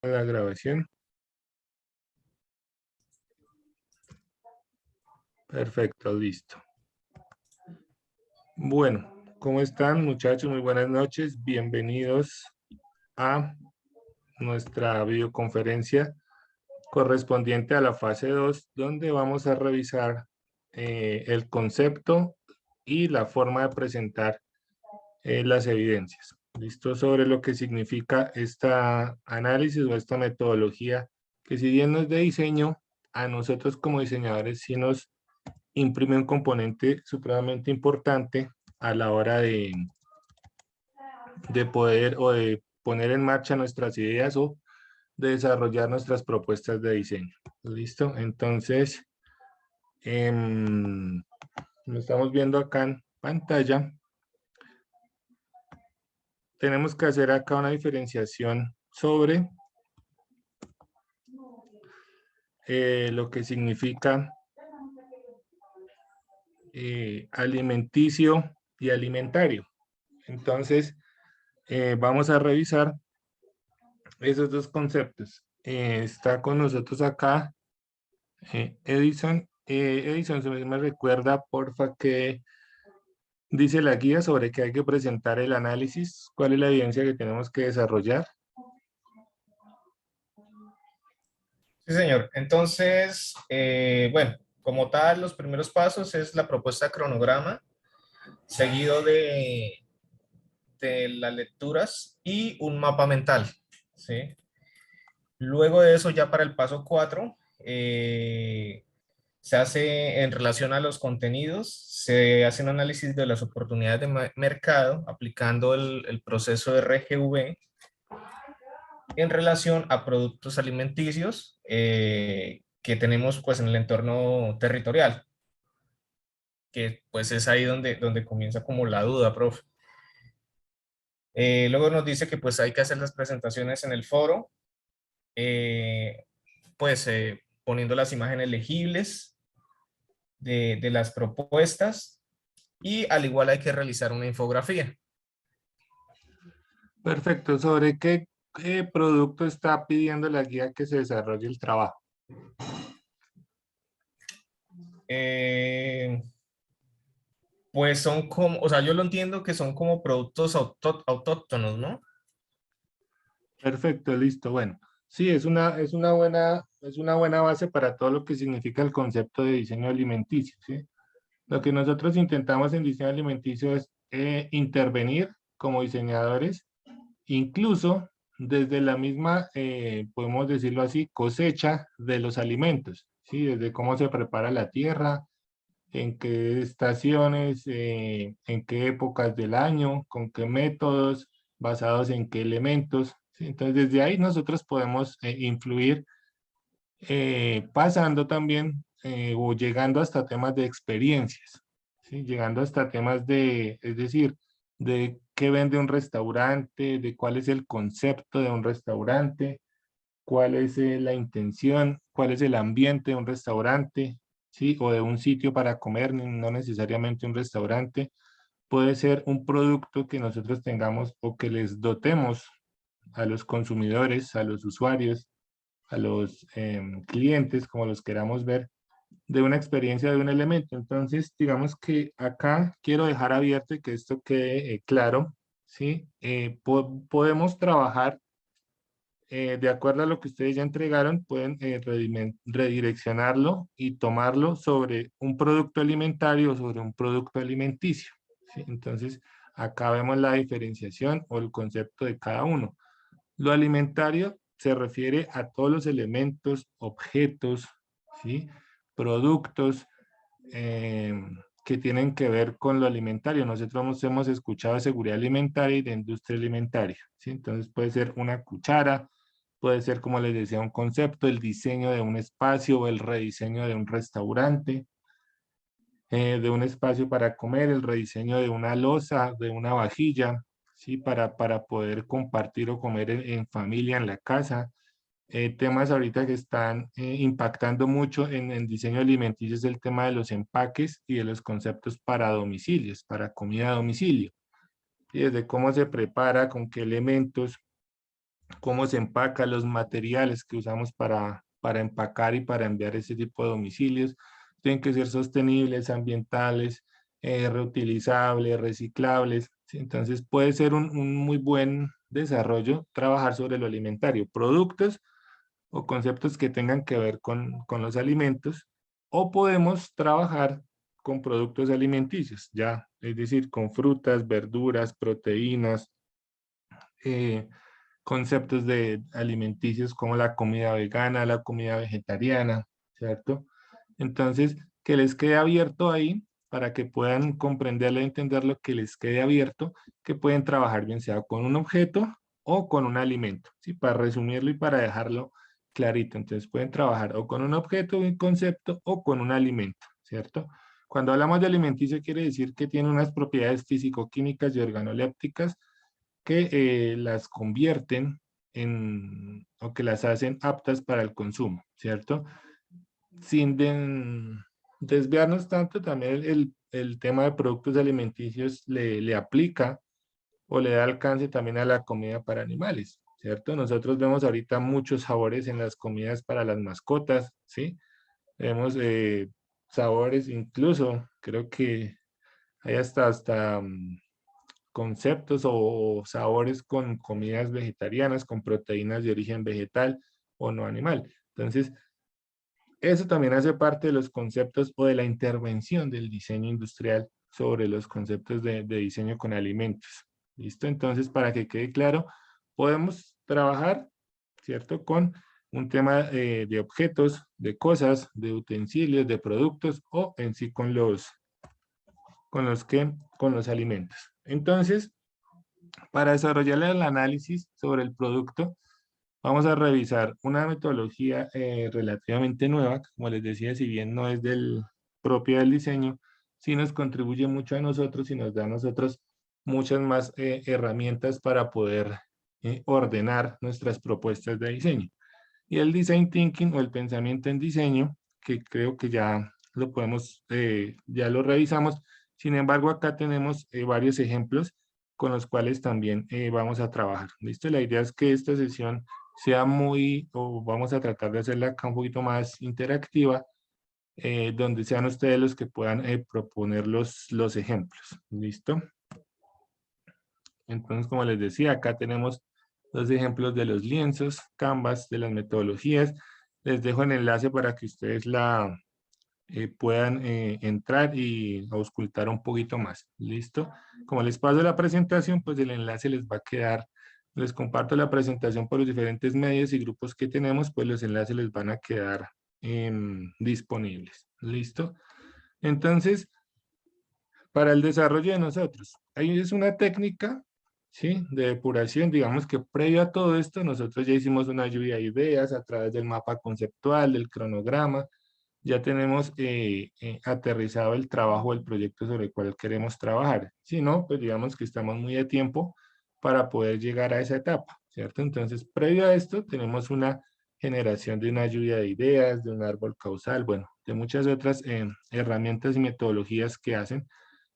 la grabación. Perfecto, listo. Bueno, ¿cómo están, muchachos? Muy buenas noches. Bienvenidos a nuestra videoconferencia correspondiente a la fase 2, donde vamos a revisar el concepto y la forma de presentar las evidencias. ¿Listo? Sobre lo que significa esta análisis o esta metodología, que si bien no es de diseño, a nosotros como diseñadores sí nos imprime un componente supremamente importante a la hora de poder o de poner en marcha nuestras ideas o de desarrollar nuestras propuestas de diseño. ¿Listo? Entonces, lo estamos viendo acá en pantalla. Tenemos que hacer acá una diferenciación sobre lo que significa alimenticio y alimentario. Entonces, vamos a revisar esos dos conceptos. Está con nosotros acá Edison. Edison, ¿se me recuerda, porfa, que dice la guía sobre que hay que presentar el análisis? ¿Cuál es la evidencia que tenemos que desarrollar? Sí, señor. Entonces, bueno, como tal, los primeros pasos es la propuesta de cronograma, seguido de las lecturas y un mapa mental, ¿sí? Luego de eso, ya para el paso 4, se hace en relación a los contenidos, se hace un análisis de las oportunidades de mercado aplicando el proceso de RGV en relación a productos alimenticios que tenemos pues en el entorno territorial, que pues es ahí donde comienza como la duda, profe. Luego nos dice que pues hay que hacer las presentaciones en el foro, eh, pues poniendo las imágenes legibles de las propuestas y al igual hay que realizar una infografía. Perfecto. ¿Sobre qué producto está pidiendo la guía que se desarrolle el trabajo? Eh, pues son como, o sea, yo lo entiendo que son como productos autóctonos, ¿no? Perfecto, listo. Bueno, sí, es una buena base para todo lo que significa el concepto de diseño alimenticio, ¿sí? Lo que nosotros intentamos en diseño alimenticio es intervenir como diseñadores, incluso desde la misma, podemos decirlo así, cosecha de los alimentos, ¿sí? Desde cómo se prepara la tierra, en qué estaciones, en qué épocas del año, con qué métodos, basados en qué elementos, ¿sí? Entonces, desde ahí nosotros podemos influir, pasando también o llegando hasta temas de experiencias, ¿sí? Llegando hasta temas de, es decir, de qué vende un restaurante, de cuál es el concepto de un restaurante, cuál es la intención, cuál es el ambiente de un restaurante, ¿sí? O de un sitio para comer, no necesariamente un restaurante. Puede ser un producto que nosotros tengamos o que les dotemos a los consumidores, a los usuarios, a los clientes, como los queramos ver, de una experiencia de un elemento. Entonces, digamos que acá quiero dejar abierto y que esto quede claro, ¿sí? Podemos trabajar de acuerdo a lo que ustedes ya entregaron, pueden redireccionarlo y tomarlo sobre un producto alimentario o sobre un producto alimenticio, ¿sí? Entonces, acá vemos la diferenciación o el concepto de cada uno. Lo alimentario se refiere a todos los elementos, objetos, ¿sí? Productos eh, que tienen que ver con lo alimentario. Nosotros hemos escuchado de seguridad alimentaria y de industria alimentaria, ¿sí? Entonces puede ser una cuchara, puede ser, como les decía, un concepto, el diseño de un espacio o el rediseño de un restaurante, de un espacio para comer, el rediseño de una loza, de una vajilla, ¿sí? Para poder compartir o comer en familia, en la casa. Temas ahorita que están impactando mucho en el diseño alimenticio es el tema de los empaques y de los conceptos para domicilios, para comida a domicilio. Y desde cómo se prepara, con qué elementos, cómo se empaca, los materiales que usamos para empacar y para enviar ese tipo de domicilios. Tienen que ser sostenibles, ambientales, reutilizables, reciclables, ¿sí? Entonces puede ser un muy buen desarrollo trabajar sobre lo alimentario, productos o conceptos que tengan que ver con los alimentos, o podemos trabajar con productos alimenticios, ya, es decir, con frutas, verduras, proteínas, eh, conceptos de alimenticios como la comida vegana, la comida vegetariana, ¿cierto? Entonces, que les quede abierto ahí para que puedan comprenderlo y entenderlo, que les quede abierto, que pueden trabajar bien sea con un objeto o con un alimento, ¿sí? Para resumirlo y para dejarlo clarito. Entonces, pueden trabajar o con un objeto, un concepto o con un alimento, ¿cierto? Cuando hablamos de alimenticio quiere decir que tiene unas propiedades físico-químicas y organolépticas que las convierten o que las hacen aptas para el consumo, ¿cierto? Sin desviarnos tanto, también el tema de productos alimenticios le aplica o le da alcance también a la comida para animales, ¿cierto? Nosotros vemos ahorita muchos sabores en las comidas para las mascotas, ¿sí? Vemos sabores, incluso creo que hay hasta conceptos o sabores con comidas vegetarianas, con proteínas de origen vegetal o no animal. Entonces, eso también hace parte de los conceptos o de la intervención del diseño industrial sobre los conceptos de diseño con alimentos. ¿Listo? Entonces, para que quede claro, podemos trabajar, ¿cierto? Con un tema de objetos, de cosas, de utensilios, de productos o en sí con los alimentos. Entonces, para desarrollar el análisis sobre el producto, vamos a revisar una metodología relativamente nueva, que, como les decía, si bien no es propia del diseño, sí nos contribuye mucho a nosotros y nos da a nosotros muchas más herramientas para poder ordenar nuestras propuestas de diseño. Y el design thinking o el pensamiento en diseño, que creo que ya lo podemos, ya lo revisamos. Sin embargo, acá tenemos varios ejemplos con los cuales también vamos a trabajar. ¿Listo? La idea es que esta sesión sea o vamos a tratar de hacerla acá un poquito más interactiva, donde sean ustedes los que puedan proponer los ejemplos. ¿Listo? Entonces, como les decía, acá tenemos los ejemplos de los lienzos, Canvas, de las metodologías. Les dejo el enlace para que ustedes puedan entrar y auscultar un poquito más. ¿Listo? Como les paso la presentación, pues el enlace les va a quedar. Les comparto la presentación por los diferentes medios y grupos que tenemos, pues los enlaces les van a quedar disponibles. ¿Listo? Entonces, para el desarrollo de nosotros, ahí es una técnica, ¿sí? De depuración. Digamos que previo a todo esto, nosotros ya hicimos una lluvia de ideas a través del mapa conceptual, del cronograma. Ya tenemos aterrizado el trabajo del proyecto sobre el cual queremos trabajar. Si no, pues digamos que estamos muy a tiempo para poder llegar a esa etapa, ¿cierto? Entonces, previo a esto, tenemos una generación de una lluvia de ideas, de un árbol causal, bueno, de muchas otras herramientas y metodologías que hacen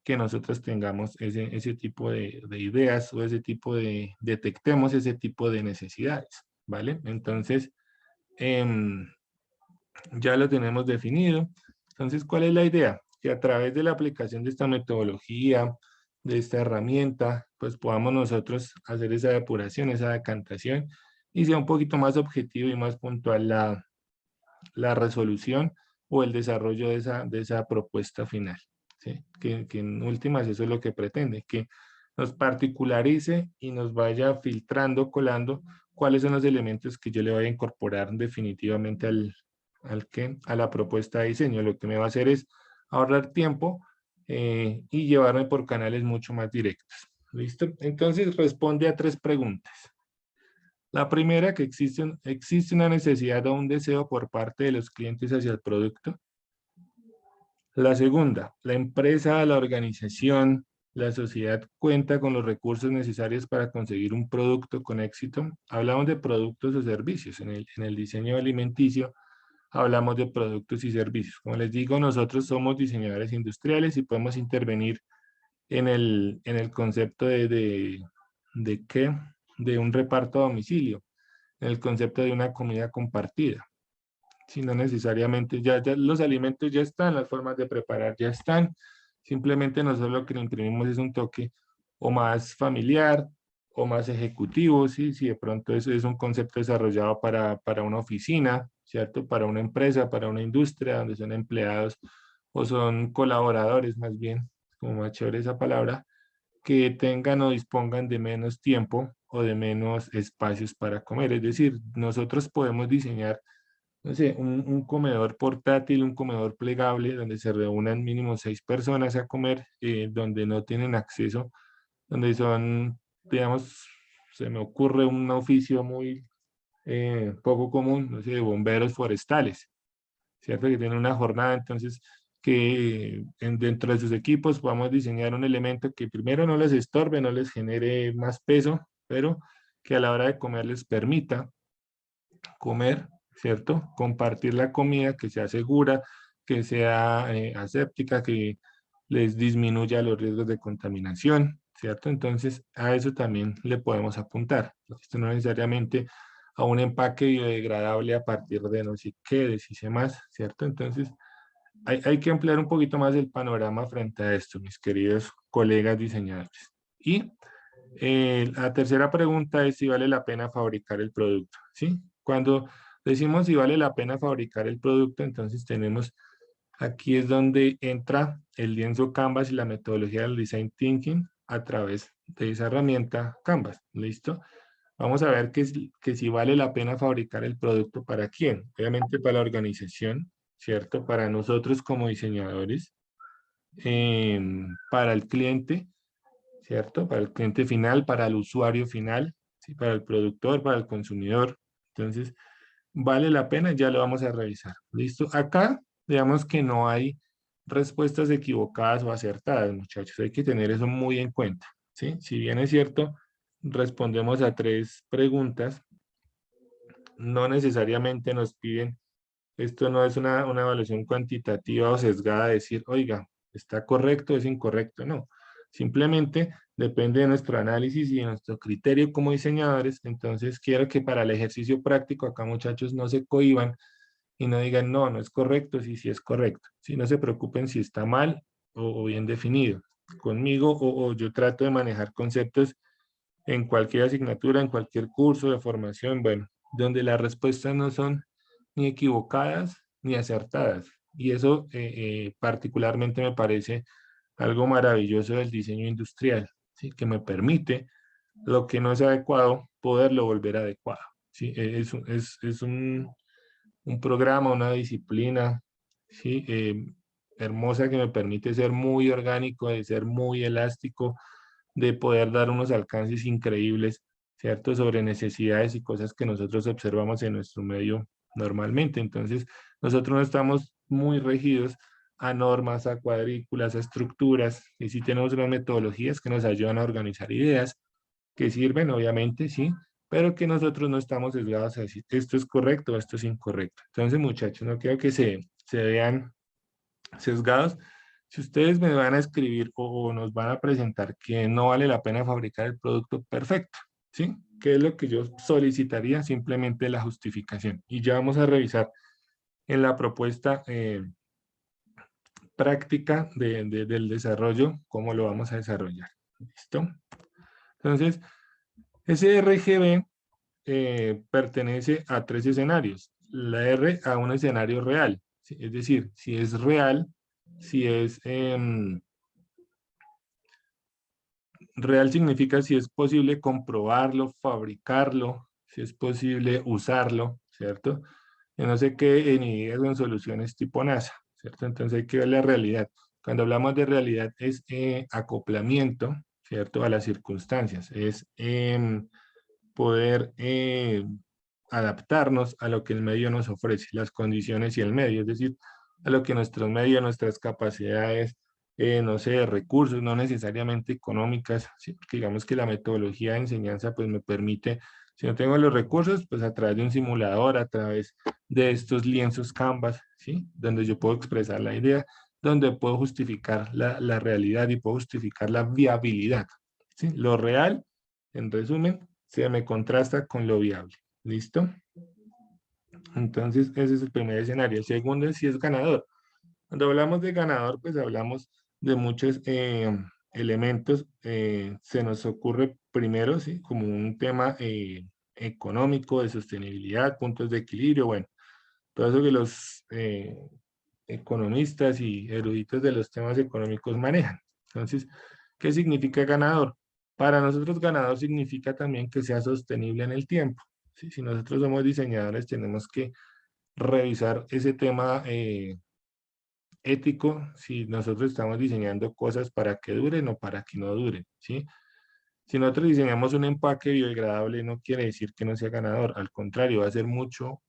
que nosotros tengamos ese tipo de ideas o ese tipo detectemos ese tipo de necesidades, ¿vale? Entonces, ya lo tenemos definido. Entonces, ¿cuál es la idea? Que a través de la aplicación de esta metodología, de esta herramienta, pues podamos nosotros hacer esa depuración, esa decantación y sea un poquito más objetivo y más puntual la resolución o el desarrollo de esa propuesta final. ¿Sí? Que en últimas eso es lo que pretende, que nos particularice y nos vaya filtrando, colando cuáles son los elementos que yo le voy a incorporar definitivamente a la propuesta de diseño. Lo que me va a hacer es ahorrar tiempo y llevarme por canales mucho más directos. ¿Listo? Entonces responde a 3 preguntas. La primera, que existe una necesidad o un deseo por parte de los clientes hacia el producto. La segunda, la empresa, la organización, la sociedad cuenta con los recursos necesarios para conseguir un producto con éxito. Hablamos de productos o servicios. En el diseño alimenticio hablamos de productos y servicios. Como les digo, nosotros somos diseñadores industriales y podemos intervenir en el concepto de qué, de un reparto a domicilio, en el concepto de una comida compartida. Si no necesariamente, ya los alimentos ya están, las formas de preparar ya están, simplemente nosotros lo que le imprimimos es un toque o más familiar o más ejecutivo, ¿sí? Si de pronto eso es un concepto desarrollado para una oficina, ¿cierto? Para una empresa, para una industria donde son empleados o son colaboradores más bien, como más chévere esa palabra, que tengan o dispongan de menos tiempo o de menos espacios para comer. Es decir, nosotros podemos diseñar, no sé, un comedor portátil, un comedor plegable, donde se reúnan mínimo 6 personas a comer, donde no tienen acceso, donde son, digamos, se me ocurre un oficio muy poco común, no sé, de bomberos forestales, ¿cierto? Que tienen una jornada, entonces, que dentro de sus equipos podamos diseñar un elemento que primero no les estorbe, no les genere más peso, pero que a la hora de comer les permita comer, ¿cierto? Compartir la comida, que sea segura, que sea aséptica, que les disminuya los riesgos de contaminación, ¿cierto? Entonces, a eso también le podemos apuntar. Esto no necesariamente a un empaque biodegradable a partir de no sé qué, de si sé más, ¿cierto? Entonces, hay que ampliar un poquito más el panorama frente a esto, mis queridos colegas diseñadores. Y la tercera pregunta es si vale la pena fabricar el producto, ¿sí? Cuando decimos si vale la pena fabricar el producto, entonces tenemos, aquí es donde entra el lienzo Canvas y la metodología del Design Thinking a través de esa herramienta Canvas, ¿listo? Vamos a ver que si vale la pena fabricar el producto para quién. Obviamente para la organización, ¿cierto? Para nosotros como diseñadores, para el cliente, ¿cierto? Para el cliente final, para el usuario final, ¿sí? Para el productor, para el consumidor. Entonces, ¿vale la pena? Ya lo vamos a revisar. ¿Listo? Acá, digamos que no hay respuestas equivocadas o acertadas, muchachos. Hay que tener eso muy en cuenta, ¿sí? Si bien es cierto, respondemos a 3 preguntas, no necesariamente nos piden, esto no es una evaluación cuantitativa o sesgada, decir, oiga, ¿está correcto o es incorrecto? No, simplemente depende de nuestro análisis y de nuestro criterio como diseñadores. Entonces, quiero que para el ejercicio práctico acá, muchachos, no se cohíban y no digan, no, no es correcto, sí, sí es correcto. Si no se preocupen si está mal o bien definido. Conmigo o yo trato de manejar conceptos en cualquier asignatura, en cualquier curso de formación, bueno, donde las respuestas no son ni equivocadas ni acertadas. Y eso particularmente me parece algo maravilloso del diseño industrial, ¿sí? Que me permite lo que no es adecuado, poderlo volver adecuado. ¿Sí? Es un programa, una disciplina, ¿sí? Hermosa, que me permite ser muy orgánico, de ser muy elástico, de poder dar unos alcances increíbles, ¿cierto? Sobre necesidades y cosas que nosotros observamos en nuestro medio normalmente. Entonces, nosotros no estamos muy regidos a normas, a cuadrículas, a estructuras, y sí tenemos unas metodologías que nos ayudan a organizar ideas, que sirven, obviamente, sí, pero que nosotros no estamos sesgados a decir esto es correcto o esto es incorrecto. Entonces, muchachos, no quiero que se vean sesgados. Si ustedes me van a escribir o nos van a presentar que no vale la pena fabricar el producto, perfecto, ¿sí? ¿Qué es lo que yo solicitaría? Simplemente la justificación. Y ya vamos a revisar en la propuesta práctica del desarrollo, cómo lo vamos a desarrollar. ¿Listo? Entonces, ese RGB pertenece a 3 escenarios. La R a un escenario real, ¿sí? Es decir, si es real, si es real significa si es posible comprobarlo, fabricarlo, si es posible usarlo, ¿cierto? Que no se quede en ideas o en soluciones tipo NASA, ¿cierto? Entonces hay que ver la realidad. Cuando hablamos de realidad es acoplamiento, ¿cierto? A las circunstancias, es poder adaptarnos a lo que el medio nos ofrece, las condiciones y el medio, es decir, a lo que nuestros medios, nuestras capacidades, no sé, recursos, no necesariamente económicas, ¿sí? Porque digamos que la metodología de enseñanza pues me permite, si no tengo los recursos, pues a través de un simulador, a través de estos lienzos Canvas, ¿sí? Donde yo puedo expresar la idea, donde puedo justificar la realidad y puedo justificar la viabilidad, ¿sí? Lo real, en resumen, se me contrasta con lo viable. ¿Listo? Entonces, ese es el primer escenario. El segundo es si es ganador. Cuando hablamos de ganador, pues hablamos de muchos elementos. Se nos ocurre primero, ¿sí? Como un tema económico, de sostenibilidad, puntos de equilibrio, bueno, todo eso que los economistas y eruditos de los temas económicos manejan. Entonces, ¿qué significa ganador? Para nosotros ganador significa también que sea sostenible en el tiempo. ¿Sí? Si nosotros somos diseñadores, tenemos que revisar ese tema ético, si nosotros estamos diseñando cosas para que duren o para que no duren, ¿sí? Si nosotros diseñamos un empaque biodegradable, no quiere decir que no sea ganador, al contrario, va a ser mucho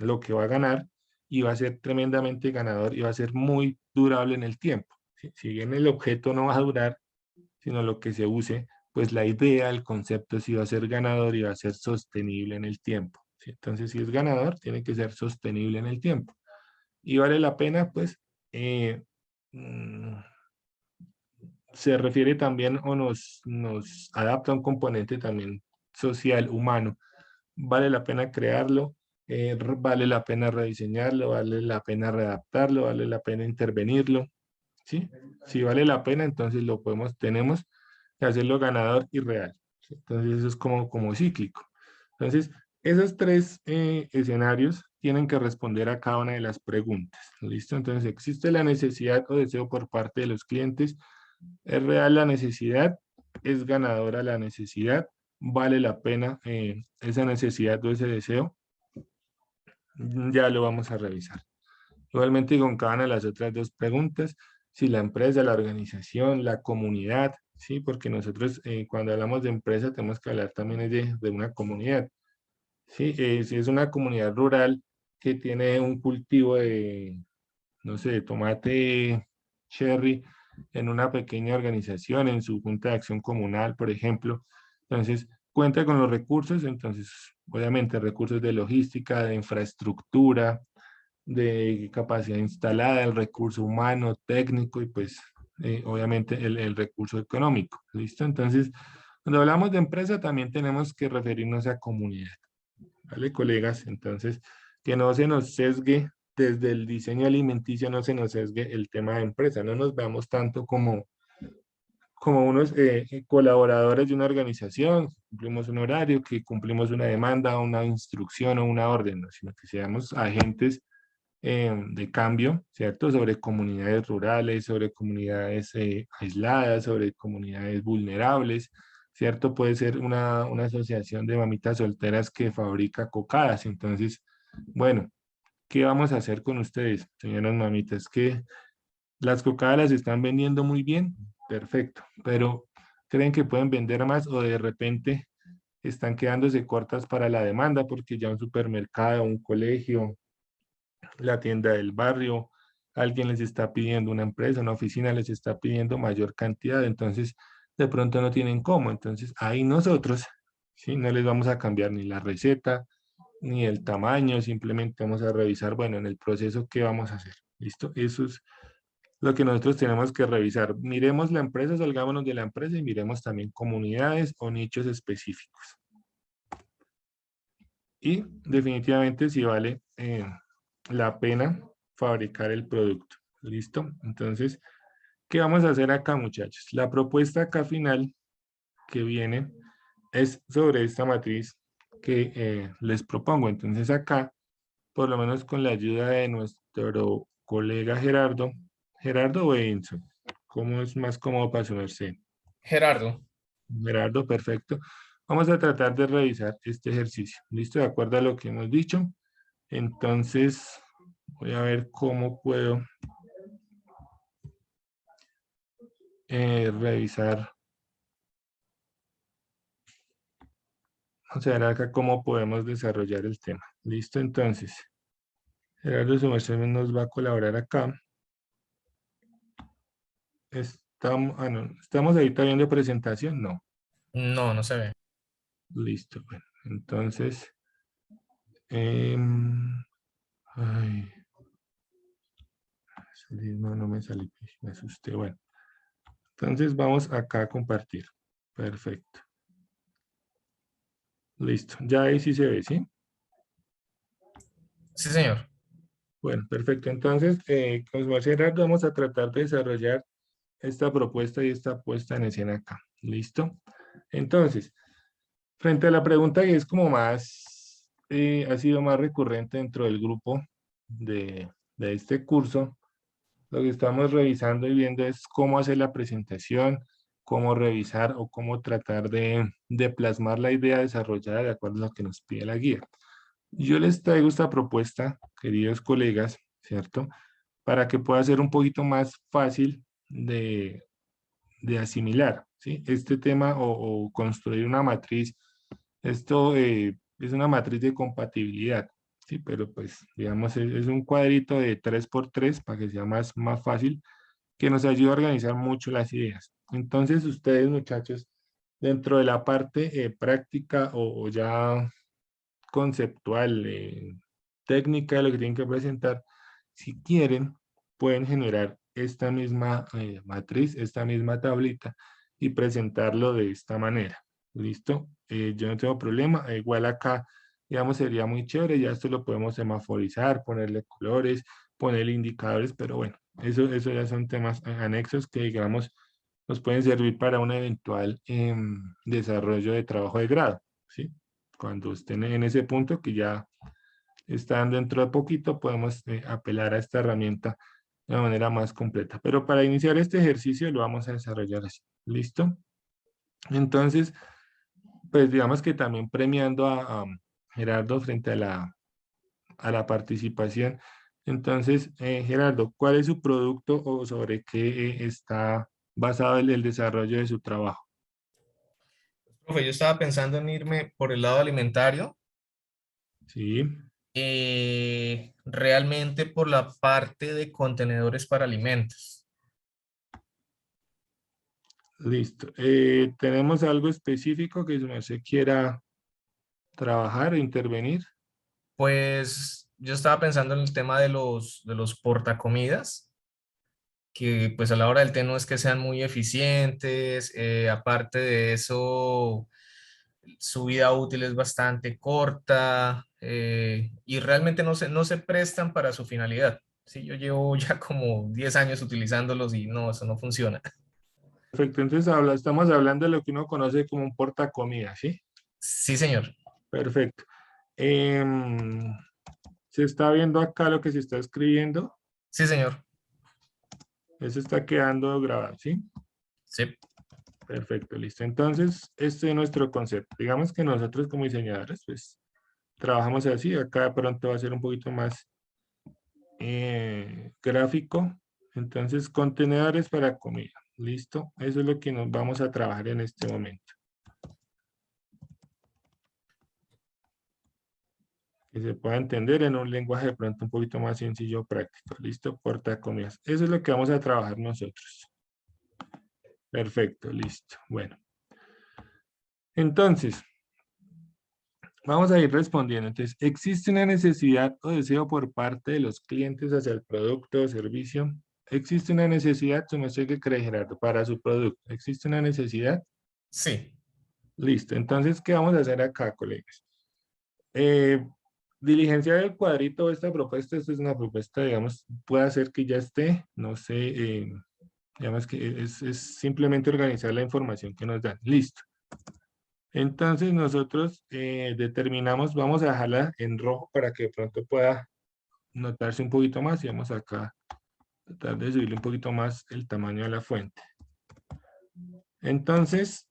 lo que va a ganar y va a ser tremendamente ganador y va a ser muy durable en el tiempo. ¿Sí? Si bien el objeto no va a durar, sino lo que se use, pues la idea, el concepto sí va a ser ganador y va a ser sostenible en el tiempo. ¿Sí? Entonces, si es ganador, tiene que ser sostenible en el tiempo. Y vale la pena, pues, eh, mm, se refiere también o nos adapta a un componente también social, humano. Vale la pena crearlo, vale la pena rediseñarlo, vale la pena readaptarlo, vale la pena intervenirlo, ¿sí? Si vale la pena, entonces lo tenemos que hacerlo ganador y real. ¿Sí? Entonces eso es como cíclico. Entonces, esos tres escenarios tienen que responder a cada una de las preguntas. ¿Listo? Entonces, ¿existe la necesidad o deseo por parte de los clientes? ¿Es real la necesidad? ¿Es ganadora la necesidad? ¿Vale la pena esa necesidad o ese deseo? Ya lo vamos a revisar. Igualmente con cada una de las otras dos preguntas, si la empresa, la organización, la comunidad, ¿sí? Porque nosotros cuando hablamos de empresa tenemos que hablar también de una comunidad, ¿sí? Si es una comunidad rural que tiene un cultivo de, no sé, de tomate cherry en una pequeña organización, en su junta de acción comunal, por ejemplo, entonces cuenta con los recursos, entonces obviamente recursos de logística, de infraestructura, de capacidad instalada, el recurso humano, técnico y pues obviamente el recurso económico. ¿Listo? Entonces, cuando hablamos de empresa también tenemos que referirnos a comunidad. ¿Vale, colegas? Entonces, que no se nos sesgue desde el diseño alimenticio, no se nos sesgue el tema de empresa, no nos veamos tanto como unos colaboradores de una organización, cumplimos un horario, que cumplimos una demanda, una instrucción o una orden, ¿no? Sino que seamos agentes de cambio, ¿cierto? Sobre comunidades rurales, sobre comunidades aisladas, sobre comunidades vulnerables, ¿cierto? Puede ser una asociación de mamitas solteras que fabrica cocadas. Entonces, bueno, ¿qué vamos a hacer con ustedes, señoras mamitas? Que las cocadas las están vendiendo muy bien, perfecto, pero ¿creen que pueden vender más o de repente están quedándose cortas para la demanda porque ya un supermercado, un colegio, la tienda del barrio, alguien les está pidiendo, una empresa, una oficina les está pidiendo mayor cantidad, entonces de pronto no tienen cómo, entonces ahí nosotros, ¿sí? No les vamos a cambiar ni la receta, ni el tamaño, simplemente vamos a revisar, bueno, en el proceso, ¿qué vamos a hacer? ¿Listo? Eso es lo que nosotros tenemos que revisar. Miremos la empresa, salgámonos de la empresa y miremos también comunidades o nichos específicos. Y definitivamente si vale la pena fabricar el producto. ¿Listo? Entonces, ¿qué vamos a hacer acá, muchachos? La propuesta acá final que viene es sobre esta matriz que les propongo. Entonces acá, por lo menos con la ayuda de nuestro colega Gerardo, Gerardo o Enzo, ¿cómo es más cómodo para su merced? Gerardo. Gerardo, perfecto. Vamos a tratar de revisar este ejercicio. ¿Listo? De acuerdo a lo que hemos dicho. Entonces, voy a ver cómo puedo revisar. Vamos a ver acá cómo podemos desarrollar el tema. ¿Listo? Entonces, Gerardo Sumerceme nos va a colaborar acá. ¿Estamos ahorita viendo presentación? No. No, no se ve. Listo. Bueno, entonces, ay, no me salí, me asusté. Bueno, entonces vamos acá a compartir. Perfecto. Listo, ya ahí sí se ve, ¿sí? Sí, señor. Bueno, perfecto. Entonces, con Gerardo vamos a tratar de desarrollar esta propuesta y esta puesta en escena acá. ¿Listo? Entonces, frente a la pregunta que es como más, ha sido más recurrente dentro del grupo de este curso, lo que estamos revisando y viendo es cómo hacer la presentación, cómo revisar o cómo tratar de plasmar la idea desarrollada de acuerdo a lo que nos pide la guía. Yo les traigo esta propuesta, queridos colegas, ¿cierto? Para que pueda ser un poquito más fácil de asimilar, ¿sí? Este tema o construir una matriz, esto es una matriz de compatibilidad, ¿sí? Pero pues, digamos, es un cuadrito de 3 por 3 para que sea más fácil, que nos ayuda a organizar mucho las ideas. Entonces, ustedes, muchachos, dentro de la parte práctica o ya conceptual, técnica de lo que tienen que presentar, si quieren, pueden generar esta misma matriz, esta misma tablita y presentarlo de esta manera. ¿Listo? Yo no tengo problema. Igual acá, digamos, sería muy chévere. Ya esto lo podemos semaforizar, ponerle colores, ponerle indicadores, pero bueno, eso ya son temas anexos que, digamos, nos pueden servir para un eventual desarrollo de trabajo de grado, ¿sí? Cuando estén en ese punto que ya están dentro de poquito, podemos apelar a esta herramienta de una manera más completa. Pero para iniciar este ejercicio lo vamos a desarrollar así. ¿Listo? Entonces, pues digamos que también premiando a Gerardo frente a la participación. Entonces, Gerardo, ¿cuál es su producto o sobre qué está basado el desarrollo de su trabajo? Profe, yo estaba pensando en irme por el lado alimentario, Sí, realmente por la parte de contenedores para alimentos. listo. ¿Tenemos algo específico que se quiera trabajar o intervenir? Pues yo estaba pensando en el tema de los portacomidas, que pues a la hora del té no es que sean muy eficientes, aparte de eso, su vida útil es bastante corta, y realmente no se prestan para su finalidad. Sí, yo llevo ya como 10 años utilizándolos y no, eso no funciona. Perfecto, entonces estamos hablando de lo que uno conoce como un portacomida, ¿sí? Sí, señor. Perfecto. Em, Se está viendo acá lo que se está escribiendo, Sí, señor. eso está quedando grabado, ¿sí? Sí. Perfecto, listo. Entonces, este es nuestro concepto. Digamos que nosotros como diseñadores, pues, trabajamos así. Acá de pronto va a ser un poquito más gráfico. Entonces, contenedores para comida. Listo. Eso es lo que nos vamos a trabajar en este momento. Que se pueda entender en un lenguaje de pronto un poquito más sencillo, práctico. Listo, portacomidas. Eso es lo que vamos a trabajar nosotros. Perfecto, listo. Bueno, entonces, vamos a ir respondiendo. Entonces, ¿existe una necesidad o deseo por parte de los clientes hacia el producto o servicio? ¿Existe una necesidad, no sé qué cree Gerardo, para su producto? ¿Existe una necesidad? Sí. Listo. Entonces, ¿qué vamos a hacer acá, colegas? Eh, Diligenciar el cuadrito de esta propuesta, esta es una propuesta, digamos, puede hacer que ya esté, no sé, digamos que es simplemente organizar la información que nos dan. Listo. Entonces nosotros determinamos, vamos a dejarla en rojo para que de pronto pueda notarse un poquito más y vamos acá a tratar de subirle un poquito más el tamaño de la fuente. Entonces,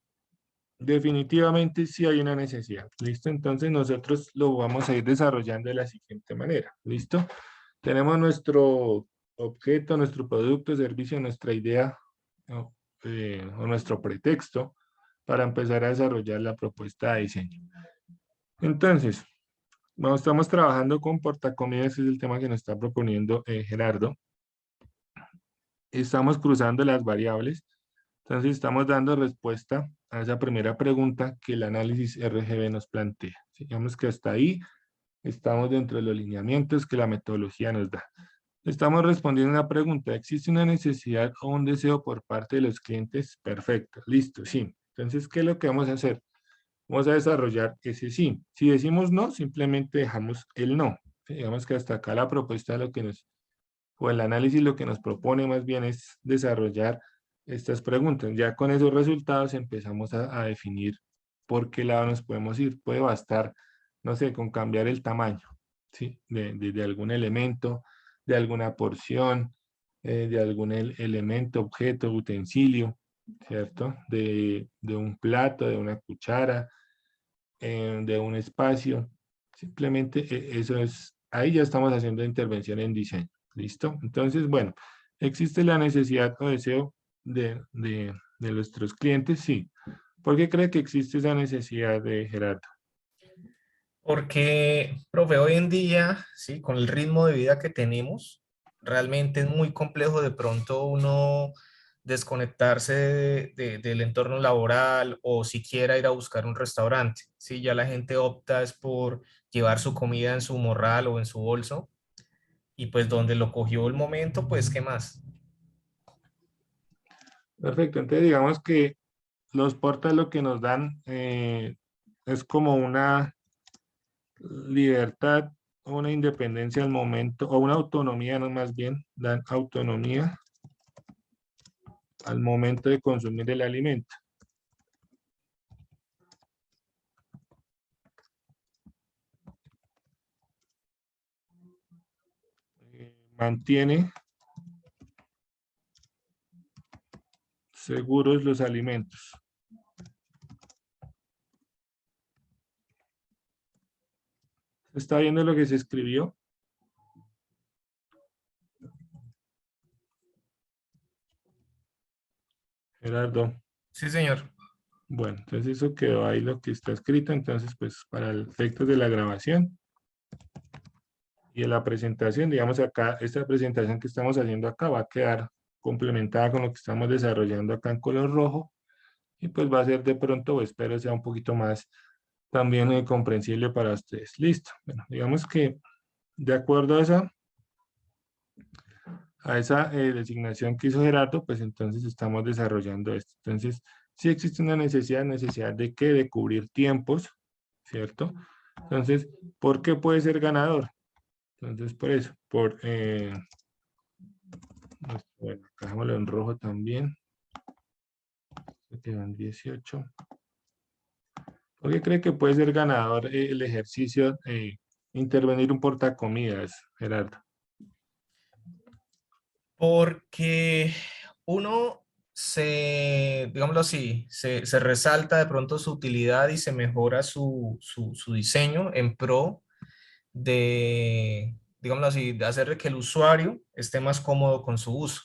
definitivamente sí hay una necesidad. ¿Listo? Entonces nosotros lo vamos a ir desarrollando de la siguiente manera. ¿Listo? Tenemos nuestro objeto, nuestro producto, servicio, nuestra idea o nuestro pretexto para empezar a desarrollar la propuesta de diseño. Entonces, estamos trabajando con portacomidas, ese es el tema que nos está proponiendo Gerardo. Estamos cruzando las variables, entonces estamos dando respuesta a esa primera pregunta que el análisis RGB nos plantea. Digamos que hasta ahí estamos dentro de los lineamientos que la metodología nos da. Estamos respondiendo a una pregunta, ¿existe una necesidad o un deseo por parte de los clientes? Perfecto, listo, sí. Entonces, ¿qué es lo que vamos a hacer? vamos a desarrollar ese sí. Si decimos no, simplemente dejamos el no. Digamos que hasta acá la propuesta lo que nos, o el análisis lo que nos propone más bien es desarrollar estas preguntas. Ya con esos resultados empezamos a definir por qué lado nos podemos ir. Puede bastar, no sé, con cambiar el tamaño, ¿sí? De algún elemento, de alguna porción, de algún elemento, objeto, utensilio, ¿cierto? De un plato, de una cuchara, de un espacio. Simplemente eso es, ahí ya estamos haciendo intervención en diseño. ¿Listo? Entonces, bueno, ¿existe la necesidad o deseo de nuestros clientes? Sí. ¿Por qué cree que existe esa necesidad de Gerardo? Porque, profe, hoy en día, sí, con el ritmo de vida que tenemos, realmente es muy complejo de pronto uno desconectarse del entorno laboral o siquiera ir a buscar un restaurante. Sí, ya la gente opta es por llevar su comida en su morral o en su bolso y pues donde lo cogió el momento, pues, ¿qué más? Perfecto. Entonces, digamos que los portas lo que nos dan es como una libertad o una independencia al momento, o una autonomía, no más bien, dan autonomía al momento de consumir el alimento. Mantiene seguros los alimentos. ¿Está viendo lo que se escribió? Gerardo. Sí, señor. Bueno, entonces eso quedó ahí lo que está escrito. Entonces, pues para el efectos de la grabación y de la presentación, digamos acá, esta presentación que estamos haciendo acá va a quedar complementada con lo que estamos desarrollando acá en color rojo. Y pues va a ser de pronto, o espero sea un poquito más también comprensible para ustedes. Listo. Bueno, digamos que de acuerdo a esa designación que hizo Gerardo, pues entonces estamos desarrollando esto. Entonces, sí existe una necesidad de qué, de cubrir tiempos, ¿cierto? Entonces, ¿por qué puede ser ganador? Entonces, por eso, bueno, acá dejámoslo en rojo también. Se quedan 18. ¿Por qué cree que puede ser ganador el ejercicio, intervenir un portacomidas, Gerardo? Porque uno digámoslo así, se resalta de pronto su utilidad y se mejora su diseño en pro de, digámoslo así, de hacer que el usuario esté más cómodo con su uso.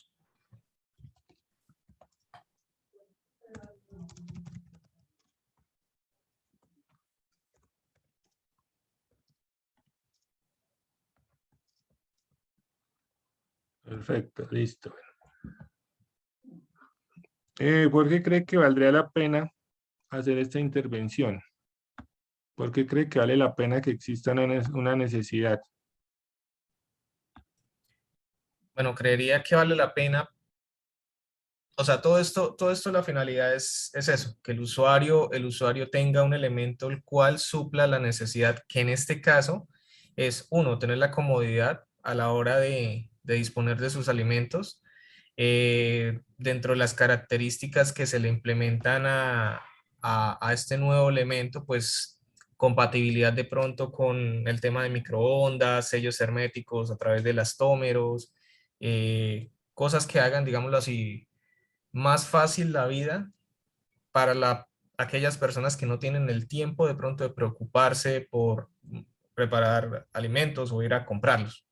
Perfecto, listo. ¿Por qué cree que valdría la pena hacer esta intervención? ¿Por qué cree que vale la pena que exista una necesidad? Bueno, creería que vale la pena. O sea, todo esto, la finalidad es eso, que el usuario tenga un elemento el cual supla la necesidad, que en este caso es, uno, tener la comodidad a la hora de disponer de sus alimentos. Dentro de las características que se le implementan a este nuevo elemento, pues compatibilidad de pronto con el tema de microondas, sellos herméticos a través de elastómeros, cosas que hagan, digámoslo así, más fácil la vida para aquellas personas que no tienen el tiempo de pronto de preocuparse por preparar alimentos o ir a comprarlos.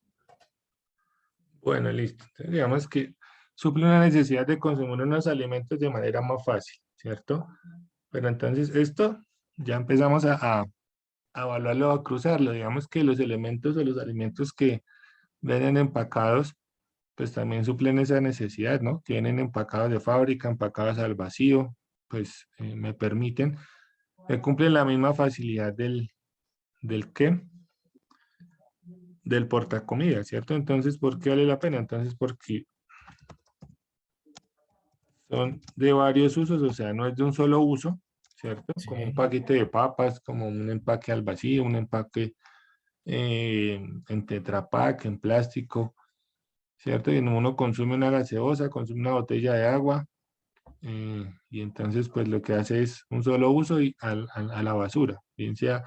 Bueno, listo. Entonces, digamos que suple una necesidad de consumir unos alimentos de manera más fácil, ¿cierto? Pero entonces esto ya empezamos a evaluarlo, a cruzarlo. Digamos que los elementos o los alimentos que vienen empacados, pues también suplen esa necesidad, ¿no? Que vienen empacados de fábrica, empacados al vacío, pues me permiten, me cumplen la misma facilidad del qué, del portacomida, ¿cierto? Entonces, ¿por qué vale la pena? Entonces, porque son de varios usos, o sea, no es de un solo uso, ¿cierto? Sí. Como un paquete de papas, como un empaque al vacío, un empaque en Tetra Pak, en plástico, ¿cierto? Y uno consume una gaseosa, consume una botella de agua, y entonces pues lo que hace es un solo uso y a la basura, bien sea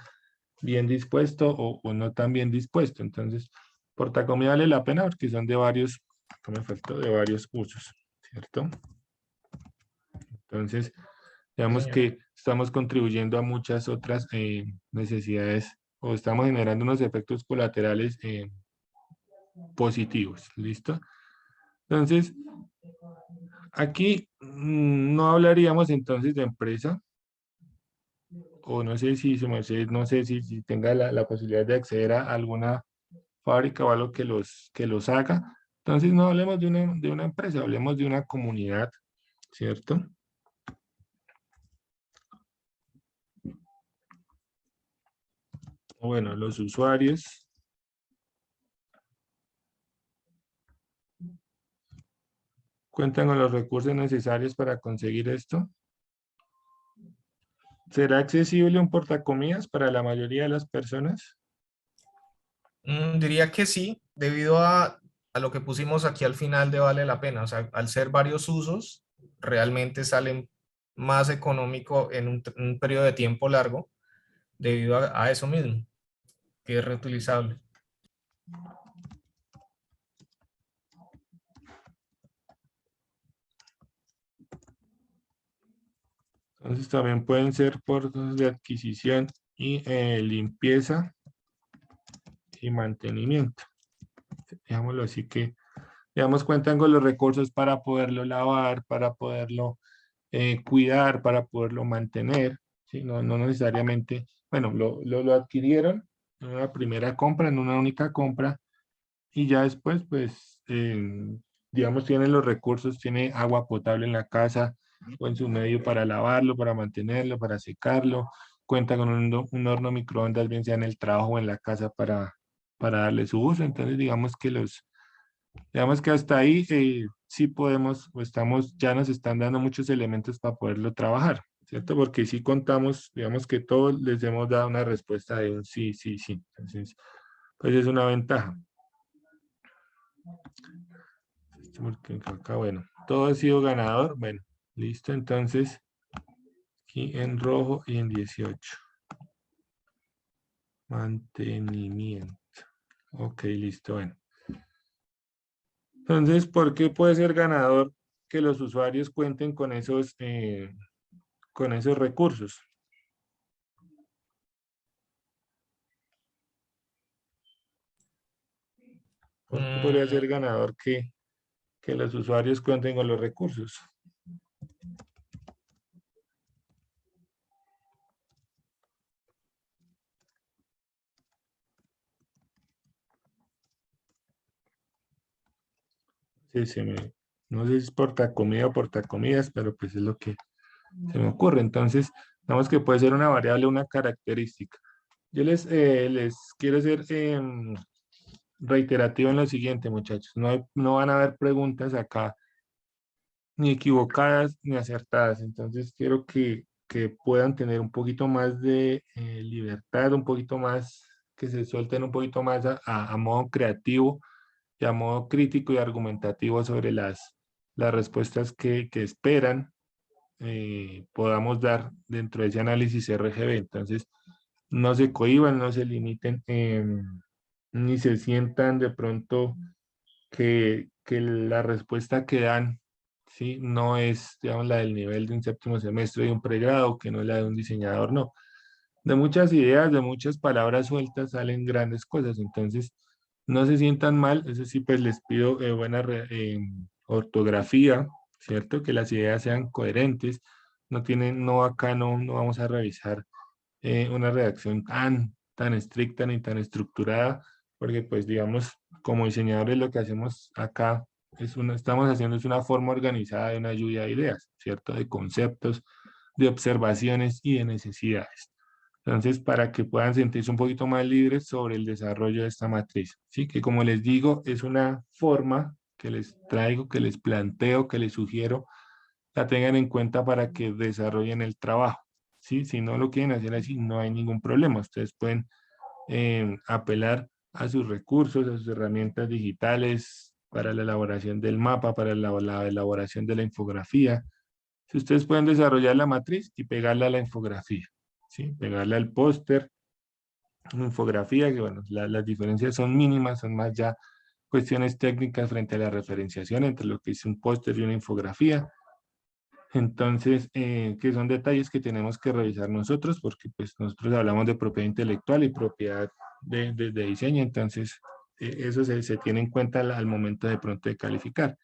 bien dispuesto o no tan bien dispuesto. Entonces, portacomida vale la pena porque son de varios, acá me faltó, de varios usos, ¿cierto? Entonces, Sí, digamos señor. que estamos contribuyendo a muchas otras necesidades o estamos generando unos efectos colaterales positivos, ¿listo? Entonces, aquí no hablaríamos entonces de empresa, o no sé si no sé si tenga la posibilidad de acceder a alguna fábrica o algo que los haga. Entonces, no hablemos de una empresa, hablemos de una comunidad, ¿cierto? Bueno, los usuarios cuentan con los recursos necesarios para conseguir esto. ¿Será accesible un portacomidas para la mayoría de las personas? Diría que sí, debido a lo que pusimos aquí al final de vale la pena. O sea, al ser varios usos, realmente salen más económico en un periodo de tiempo largo debido a eso mismo, que es reutilizable. Entonces también pueden ser puertos de adquisición y limpieza y mantenimiento. Digámoslo así que, digamos, cuentan con los recursos para poderlo lavar, para poderlo cuidar, para poderlo mantener, ¿sí? No, no necesariamente, bueno, lo adquirieron en una primera compra, en una única compra, y ya después, pues, digamos, tienen los recursos, tiene agua potable en la casa o en su medio para lavarlo, para mantenerlo, para secarlo, cuenta con un horno microondas, bien sea en el trabajo o en la casa para darle su uso. Entonces, digamos que hasta ahí sí podemos, o estamos, ya nos están dando muchos elementos para poderlo trabajar, ¿cierto? Porque si contamos, digamos que todos les hemos dado una respuesta de un sí, sí, sí. Entonces, pues es una ventaja. Porque acá, bueno, todo ha sido ganador. Bueno, listo. Entonces, aquí en rojo y en 18. Mantenimiento. Ok, listo. Bueno. Entonces, ¿por qué puede ser ganador que los usuarios cuenten con esos recursos? ¿Por qué podría Mm, ser ganador que los usuarios cuenten con los recursos? Sí, no sé si es portacomida o portacomidas, pero pues es lo que se me ocurre. Entonces, digamos que puede ser una variable, una característica. Yo les quiero ser reiterativo en lo siguiente, muchachos. No van a haber preguntas acá ni equivocadas ni acertadas. Entonces, quiero que puedan tener un poquito más de libertad, un poquito más, que se suelten un poquito más a modo creativo y a modo crítico y argumentativo sobre las respuestas que esperan podamos dar dentro de ese análisis RGB. Entonces, no se cohíban, no se limiten, ni se sientan de pronto que la respuesta que dan, ¿sí? No es, digamos, la del nivel de un séptimo semestre de un pregrado, que no es la de un diseñador, no. De muchas ideas, de muchas palabras sueltas salen grandes cosas. Entonces, no se sientan mal, eso sí, pues les pido buena ortografía, ¿cierto? Que las ideas sean coherentes. No acá no vamos a revisar una redacción tan estricta ni tan estructurada, porque pues digamos, como diseñadores lo que hacemos acá estamos haciendo es una forma organizada de una lluvia de ideas, ¿cierto? De conceptos, de observaciones y de necesidades. Entonces, para que puedan sentirse un poquito más libres sobre el desarrollo de esta matriz, ¿sí? Que como les digo, es una forma que les traigo, que les planteo, que les sugiero, la tengan en cuenta para que desarrollen el trabajo. ¿sí? Si no lo quieren hacer así, no hay ningún problema. Ustedes pueden apelar a sus recursos, a sus herramientas digitales para la elaboración del mapa, para la elaboración de la infografía. Si ustedes pueden desarrollar la matriz y pegarla a la infografía, ¿sí? Pegarla al póster, una infografía, que bueno, las diferencias son mínimas, son más ya cuestiones técnicas frente a la referenciación entre lo que es un póster y una infografía. Entonces, que son detalles que tenemos que revisar nosotros, porque pues nosotros hablamos de propiedad intelectual y propiedad de diseño, entonces eso se tiene en cuenta al momento de pronto de calificar.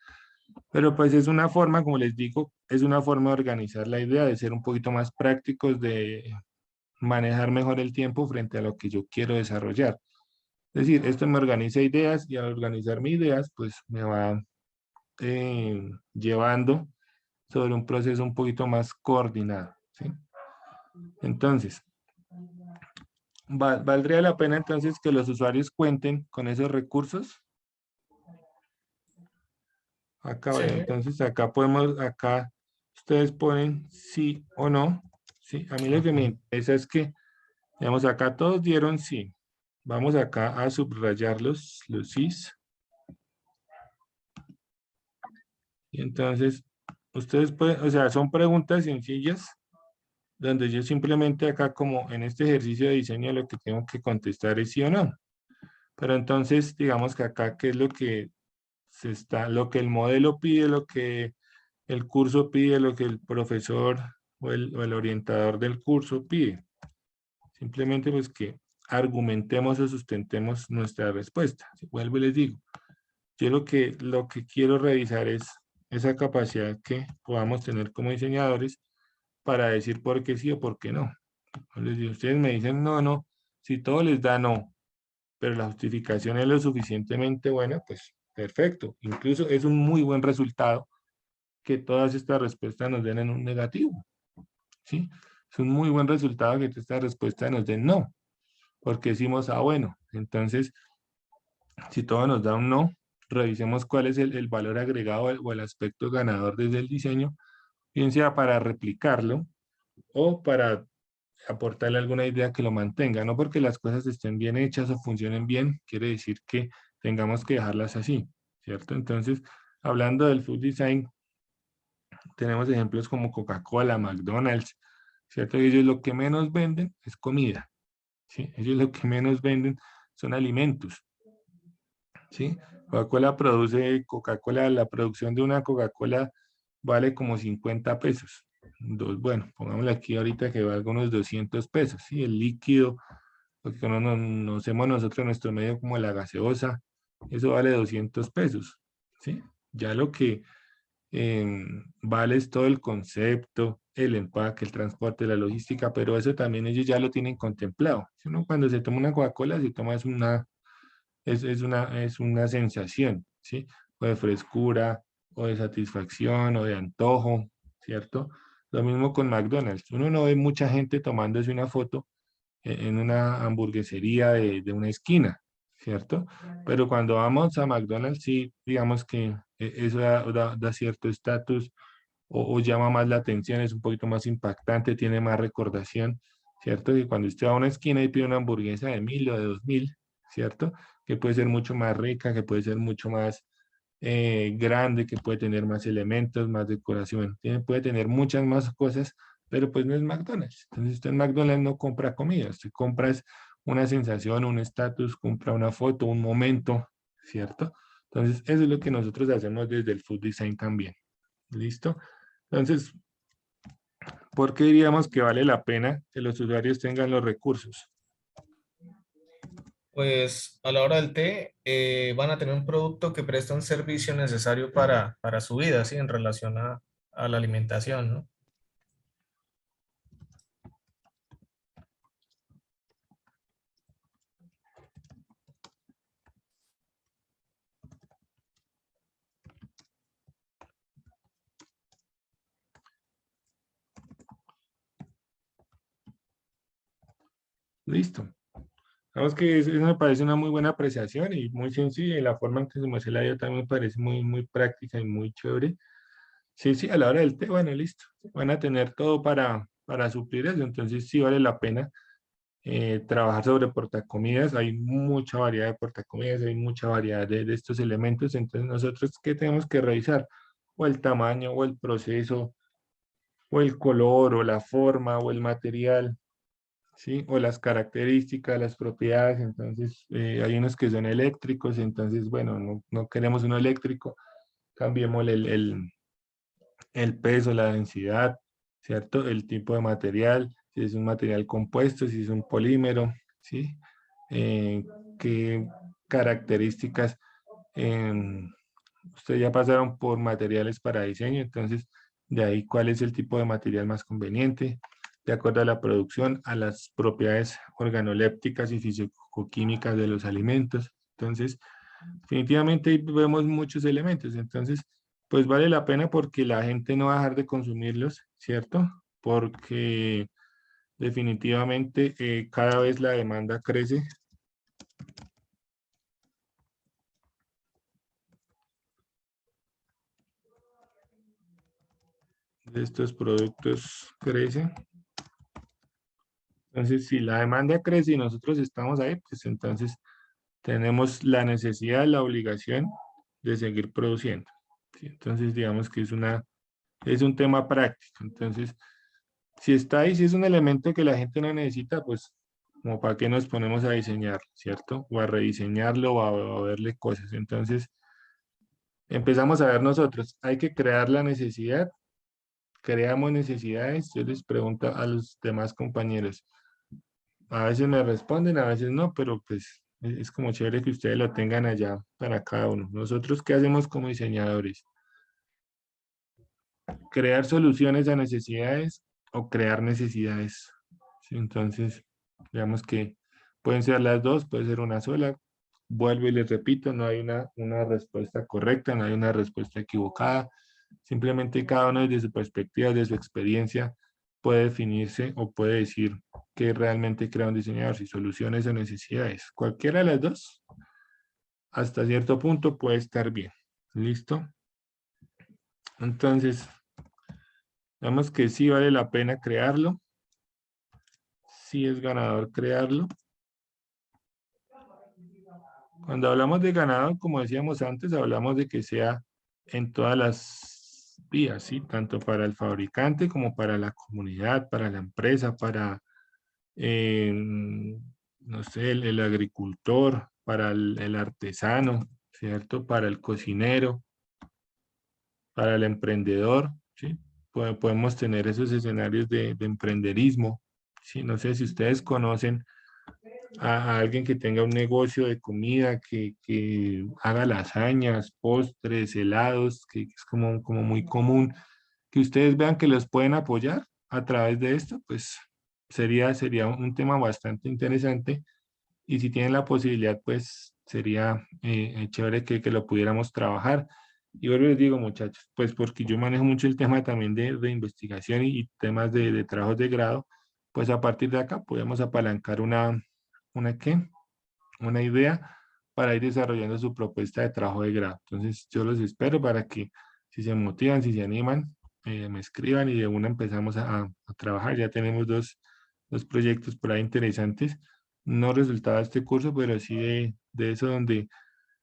Pero pues es una forma, como les digo, es una forma de organizar la idea, de ser un poquito más prácticos, de manejar mejor el tiempo frente a lo que yo quiero desarrollar. Es decir, esto me organiza ideas y al organizar mis ideas, pues me va llevando sobre un proceso un poquito más coordinado, ¿sí? Entonces, ¿valdría la pena entonces que los usuarios cuenten con esos recursos? Acá, Sí, bueno, entonces acá podemos, acá ustedes ponen sí o no, ¿sí? A mí lo que me ok. interesa es que, digamos, acá todos dieron sí. Vamos acá a subrayar los sís. Y entonces, ustedes pueden, o sea, son preguntas sencillas, donde yo simplemente acá como en este ejercicio de diseño lo que tengo que contestar es sí o no. Pero entonces, digamos que acá, ¿qué es lo que lo que el modelo pide, lo que el curso pide, lo que el profesor o el orientador del curso pide? Simplemente pues que argumentemos o sustentemos nuestra respuesta. Vuelvo y les digo, yo lo que quiero revisar es esa capacidad que podamos tener como diseñadores para decir por qué sí o por qué no. Les digo, ustedes me dicen no, no, si todo les da no, pero la justificación es lo suficientemente buena, pues perfecto. Incluso es un muy buen resultado que todas estas respuestas nos den en un negativo, ¿sí? Es un muy buen resultado que estas respuestas nos den no, porque decimos, ah, bueno, entonces, si todo nos da un no, revisemos cuál es el valor agregado o el aspecto ganador desde el diseño, bien sea para replicarlo o para aportarle alguna idea que lo mantenga. No porque las cosas estén bien hechas o funcionen bien, quiere decir que tengamos que dejarlas así, ¿cierto? Entonces, hablando del food design, tenemos ejemplos como Coca-Cola, McDonald's, ¿cierto? Ellos lo que menos venden es comida, ¿sí? Ellos lo que menos venden son alimentos, ¿sí? Coca-Cola, la producción de una Coca-Cola vale como 50 pesos. Bueno, pongámosle aquí ahorita que valga unos 200 pesos, ¿sí? El líquido, lo que no conocemos nosotros en nuestro medio como la gaseosa, eso vale 200 pesos, ¿sí? Ya lo que vale es todo el concepto, el empaque, el transporte, la logística, pero eso también ellos ya lo tienen contemplado. Si uno cuando se toma una Coca-Cola, se toma es una sensación, ¿sí? O de frescura, o de satisfacción, o de antojo, ¿cierto? Lo mismo con McDonald's. Uno no ve mucha gente tomándose una foto en una hamburguesería de una esquina, ¿cierto? Pero cuando vamos a McDonald's, sí, digamos que eso da cierto estatus o llama más la atención, es un poquito más impactante, tiene más recordación, ¿cierto? Que cuando usted va a una esquina y pide una hamburguesa de 1000 o de 2000, ¿cierto? Que puede ser mucho más rica, que puede ser mucho más grande, que puede tener más elementos, más decoración, puede tener muchas más cosas, pero pues no es McDonald's. Entonces usted en McDonald's no compra comida, usted compra es una sensación, un estatus, compra una foto, un momento, ¿cierto? Entonces eso es lo que nosotros hacemos desde el Food Design también. ¿Listo? Entonces, ¿por qué diríamos que vale la pena que los usuarios tengan los recursos? Pues a la hora del té van a tener un producto que presta un servicio necesario para su vida, ¿sí? En relación a la alimentación, ¿no? Listo. Sabemos que eso me parece una muy buena apreciación y muy sencilla y la forma en que se me hace la idea también me parece muy, muy práctica y muy chévere. Sí, sí, a la hora del té, bueno, listo. Van a tener todo para suplir eso. Entonces sí vale la pena trabajar sobre portacomidas. Hay mucha variedad de portacomidas, hay mucha variedad de estos elementos. Entonces nosotros, ¿qué tenemos que revisar? O el tamaño, o el proceso, o el color, o la forma, o el material, ¿sí? O las características, las propiedades. Entonces hay unos que son eléctricos, entonces bueno, no queremos uno eléctrico, cambiemos el peso, la densidad, ¿cierto? El tipo de material, si es un material compuesto, si es un polímero, ¿sí? Eh, qué características. Ustedes ya pasaron por materiales para diseño, entonces de ahí cuál es el tipo de material más conveniente, de acuerdo a la producción, a las propiedades organolépticas y fisicoquímicas de los alimentos. Entonces, definitivamente ahí vemos muchos elementos. Entonces, pues vale la pena porque la gente no va a dejar de consumirlos, ¿cierto? Porque definitivamente cada vez la demanda crece de estos productos, crece. Entonces, si la demanda crece y nosotros estamos ahí, pues entonces tenemos la necesidad, la obligación de seguir produciendo, ¿sí? Entonces, digamos que es un tema práctico. Entonces, si está ahí, si es un elemento que la gente no necesita, pues como para qué nos ponemos a diseñar, ¿cierto? O a rediseñarlo o a verle cosas. Entonces, empezamos a ver nosotros, hay que crear la necesidad, creamos necesidades. Yo les pregunto a los demás compañeros, a veces me responden, a veces no, pero pues es como chévere que ustedes lo tengan allá para cada uno. Nosotros, ¿qué hacemos como diseñadores? Crear soluciones a necesidades o crear necesidades. ¿Sí? Entonces, digamos que pueden ser las dos, puede ser una sola. Vuelvo y les repito, no hay una respuesta correcta, no hay una respuesta equivocada. Simplemente cada uno desde su perspectiva, desde su experiencia, puede definirse o puede decir qué realmente crea un diseñador, si soluciones o necesidades. Cualquiera de las dos, hasta cierto punto puede estar bien. ¿Listo? Entonces, digamos que sí vale la pena crearlo, sí es ganador crearlo. Cuando hablamos de ganador, como decíamos antes, hablamos de que sea en todas las vías, ¿sí? Tanto para el fabricante como para la comunidad, para la empresa, para, no sé, el agricultor, para el artesano, ¿cierto? Para el cocinero, para el emprendedor, ¿sí? Podemos tener esos escenarios de emprenderismo, ¿sí? No sé si ustedes conocen a alguien que tenga un negocio de comida, que haga lasañas, postres, helados, que es como muy común, que ustedes vean que los pueden apoyar a través de esto, pues sería un tema bastante interesante. Y si tienen la posibilidad, pues sería chévere que lo pudiéramos trabajar. Y vuelvo y les digo, muchachos, pues porque yo manejo mucho el tema también de investigación y temas de trabajos de grado, pues a partir de acá podemos apalancar ¿una qué? Una idea para ir desarrollando su propuesta de trabajo de grado. Entonces, yo los espero para que si se motivan, si se animan, me escriban y de una empezamos a trabajar. Ya tenemos dos proyectos por ahí interesantes. No resultado de este curso, pero sí de eso donde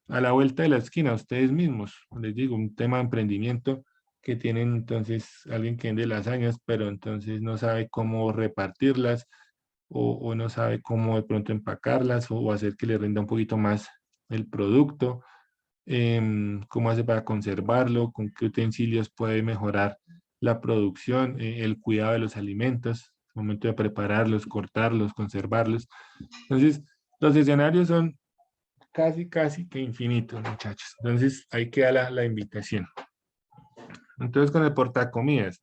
a la vuelta de la esquina, ustedes mismos, les digo, un tema de emprendimiento que tienen entonces alguien que vende lasañas, pero entonces no sabe cómo repartirlas o no sabe cómo de pronto empacarlas o hacer que le rinda un poquito más el producto, cómo hace para conservarlo, con qué utensilios puede mejorar la producción, el cuidado de los alimentos, el momento de prepararlos, cortarlos, conservarlos. Entonces, los escenarios son casi que infinitos, muchachos. Entonces, ahí queda la invitación. Entonces, con el portacomidas,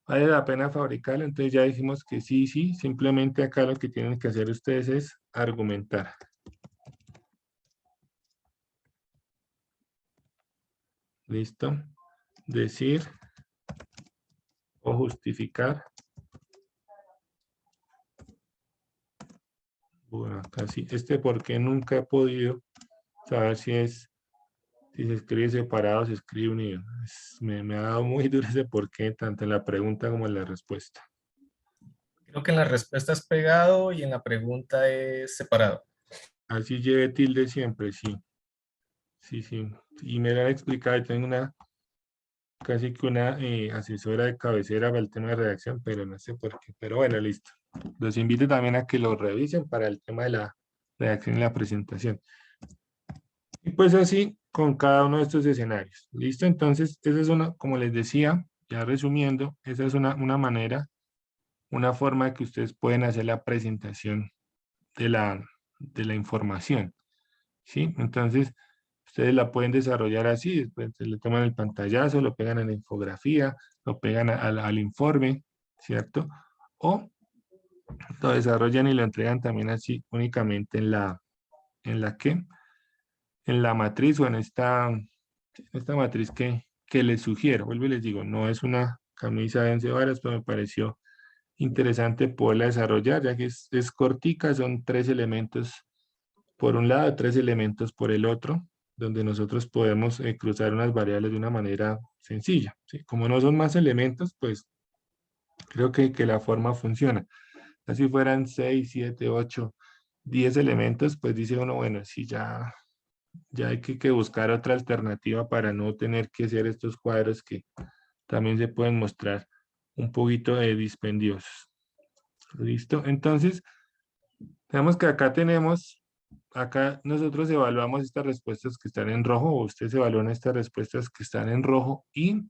¿vale la pena fabricarlo? Entonces ya dijimos que sí, sí. Simplemente acá lo que tienen que hacer ustedes es argumentar. ¿Listo? Decir o justificar. Bueno, acá sí. ¿Por qué nunca he podido saber si se escribe separado o se escribe unido? Me ha dado muy duro ese por qué, tanto en la pregunta como en la respuesta. Creo que en la respuesta es pegado y en la pregunta es separado. Así lleve tilde siempre, sí. Sí, sí. Y me lo han explicado, yo tengo una, casi que una asesora de cabecera para el tema de redacción, pero no sé por qué. Pero bueno, listo. Los invito también a que lo revisen para el tema de la redacción y la presentación. Y pues así con cada uno de estos escenarios. ¿Listo? Entonces, esa es una, como les decía, ya resumiendo, esa es una manera, una forma que ustedes pueden hacer la presentación de la información. ¿Sí? Entonces, ustedes la pueden desarrollar así, después se le toman el pantallazo, lo pegan en la infografía, lo pegan al informe, ¿cierto? O lo desarrollan y lo entregan también así únicamente ¿en la qué? En la matriz o en esta matriz que les sugiero. Vuelvo y les digo, no es una camisa de 11 varas, pero me pareció interesante poderla desarrollar, ya que es cortica, son 3 elementos por un lado, 3 elementos por el otro, donde nosotros podemos cruzar unas variables de una manera sencilla, ¿sí? Como no son más elementos, pues creo que la forma funciona. Así fueran 6, 7, 8, 10 elementos, pues dice uno, bueno, si ya hay que buscar otra alternativa para no tener que hacer estos cuadros que también se pueden mostrar un poquito dispendiosos. ¿Listo? Entonces, digamos que acá nosotros evaluamos estas respuestas que están en rojo, o ustedes evalúan estas respuestas que están en rojo, y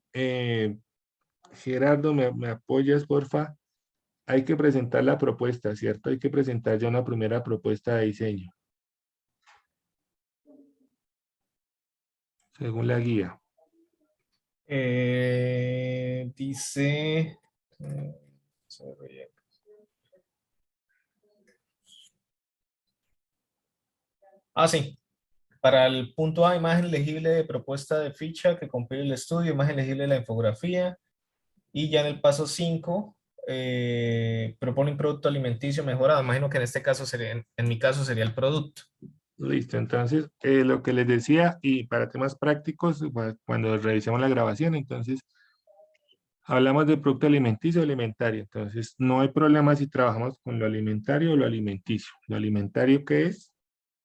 Gerardo, me apoyas, porfa. Hay que presentar la propuesta, ¿cierto? Hay que presentar ya una primera propuesta de diseño, según la guía. Dice... sí. Para el punto A, imagen legible de propuesta de ficha que compile el estudio, imagen legible de la infografía. Y ya en el paso 5, propone un producto alimenticio mejorado. Imagino que en este caso sería, en mi caso sería el producto. Listo, entonces lo que les decía, y para temas prácticos, cuando revisemos la grabación, entonces hablamos de producto alimenticio o alimentario. Entonces no hay problema si trabajamos con lo alimentario o lo alimenticio. Lo alimentario, ¿qué es?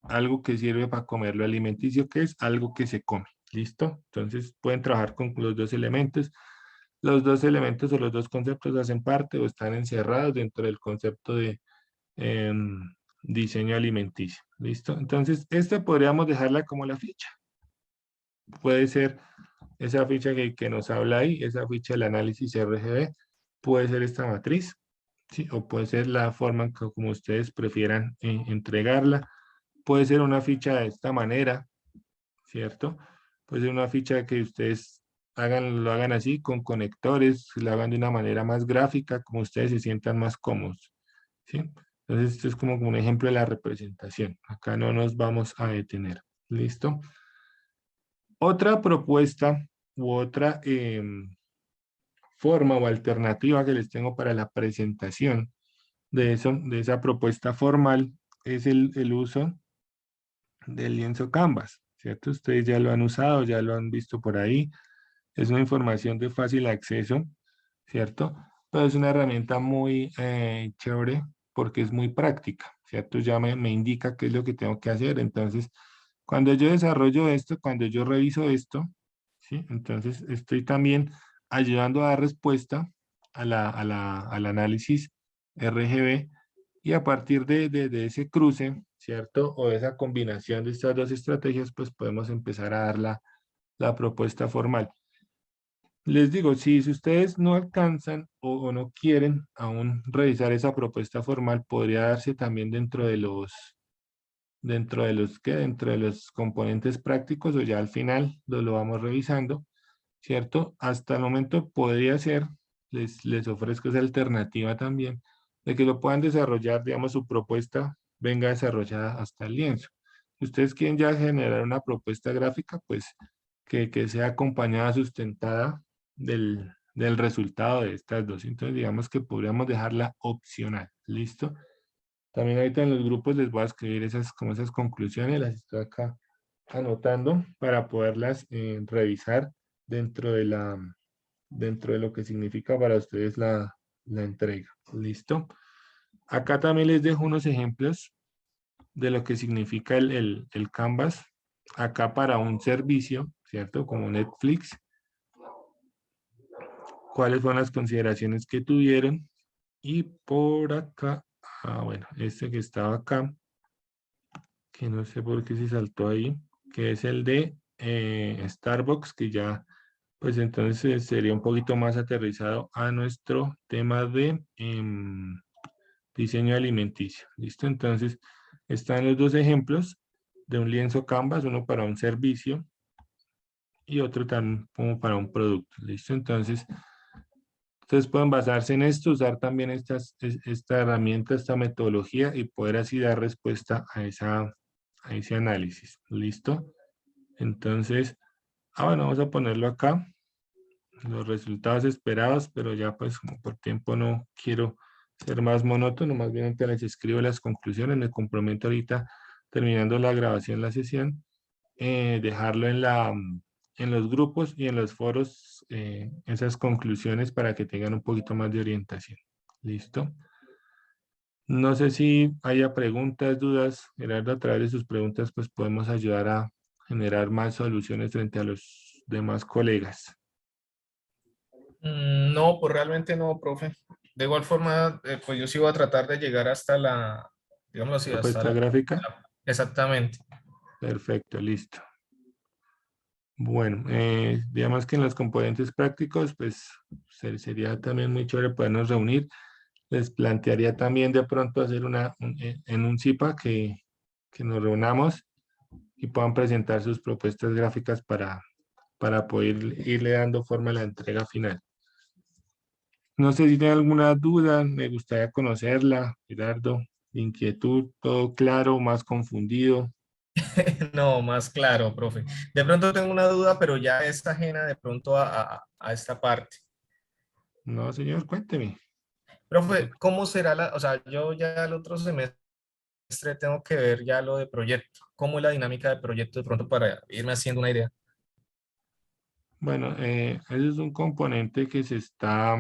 Algo que sirve para comer. Lo alimenticio, ¿qué es? Algo que se come. ¿Listo? Entonces pueden trabajar con los dos elementos. Los dos elementos o los dos conceptos hacen parte o están encerrados dentro del concepto de em, diseño alimenticio. ¿Listo? Entonces, esta podríamos dejarla como la ficha. Puede ser esa ficha que nos habla ahí, esa ficha del análisis RGB, puede ser esta matriz, ¿sí? O puede ser la forma como ustedes prefieran entregarla. Puede ser una ficha de esta manera, ¿cierto? Puede ser una ficha que ustedes lo hagan así, con conectores, lo hagan de una manera más gráfica, como ustedes se sientan más cómodos, ¿sí? Entonces, esto es como un ejemplo de la representación. Acá no nos vamos a detener. ¿Listo? Otra propuesta u otra forma o alternativa que les tengo para la presentación de esa propuesta formal es el uso del lienzo Canvas, ¿cierto? Ustedes ya lo han usado, ya lo han visto por ahí. Es una información de fácil acceso, ¿cierto? Pero es una herramienta muy chévere porque es muy práctica, ¿cierto? Ya me indica qué es lo que tengo que hacer. Entonces, cuando yo desarrollo esto, cuando yo reviso esto, ¿sí? Entonces, estoy también ayudando a dar respuesta al análisis RGB y a partir de ese cruce, ¿cierto? O de esa combinación de estas dos estrategias, pues podemos empezar a dar la propuesta formal. Les digo, si ustedes no alcanzan o no quieren aún revisar esa propuesta formal, podría darse también dentro de los componentes prácticos o ya al final lo vamos revisando, ¿cierto? Hasta el momento podría ser, les ofrezco esa alternativa también, de que lo puedan desarrollar, digamos, su propuesta venga desarrollada hasta el lienzo. Si ustedes quieren ya generar una propuesta gráfica, pues que sea acompañada, sustentada del resultado de estas dos. Entonces, digamos que podríamos dejarla opcional. ¿Listo? También ahorita en los grupos les voy a escribir como esas conclusiones, las estoy acá anotando para poderlas revisar dentro dentro de lo que significa para ustedes la entrega. ¿Listo? Acá también les dejo unos ejemplos de lo que significa el Canvas. Acá para un servicio, ¿cierto? Como Netflix, cuáles fueron las consideraciones que tuvieron. Y por acá, bueno, este que estaba acá, que no sé por qué se saltó ahí, que es el de Starbucks, que ya, pues entonces sería un poquito más aterrizado a nuestro tema de diseño alimenticio. ¿Listo? Entonces, están los dos ejemplos de un lienzo Canvas, uno para un servicio y otro también como para un producto. ¿Listo? Entonces, ustedes pueden basarse en esto, usar también esta herramienta, esta metodología y poder así dar respuesta a ese análisis. ¿Listo? Entonces, bueno, vamos a ponerlo acá. Los resultados esperados, pero ya pues como por tiempo no quiero ser más monótono, más bien te les escribo las conclusiones, me comprometo ahorita terminando la grabación, la sesión, dejarlo en los grupos y en los foros, esas conclusiones para que tengan un poquito más de orientación. ¿Listo? No sé si haya preguntas, dudas. Gerardo, a través de sus preguntas, pues podemos ayudar a generar más soluciones frente a los demás colegas. No, pues realmente no, profe. De igual forma, pues yo sí voy a tratar de llegar hasta la, digámoslo así, hasta Propuesta gráfica. exactamente. Perfecto, listo. Bueno, digamos que en los componentes prácticos, pues sería también muy chévere podernos reunir. Les plantearía también de pronto hacer en un CIPA que nos reunamos y puedan presentar sus propuestas gráficas para poder irle dando forma a la entrega final. No sé si tiene alguna duda, me gustaría conocerla, Gerardo. Inquietud, todo claro, más confundido. No, más claro, profe. De pronto tengo una duda, pero ya es ajena de pronto a esta parte. No, señor, cuénteme. Profe, ¿cómo será la, o sea, yo ya el otro semestre tengo que ver ya lo de proyecto? ¿Cómo es la dinámica de proyecto de pronto para irme haciendo una idea? Bueno, ese es un componente que se está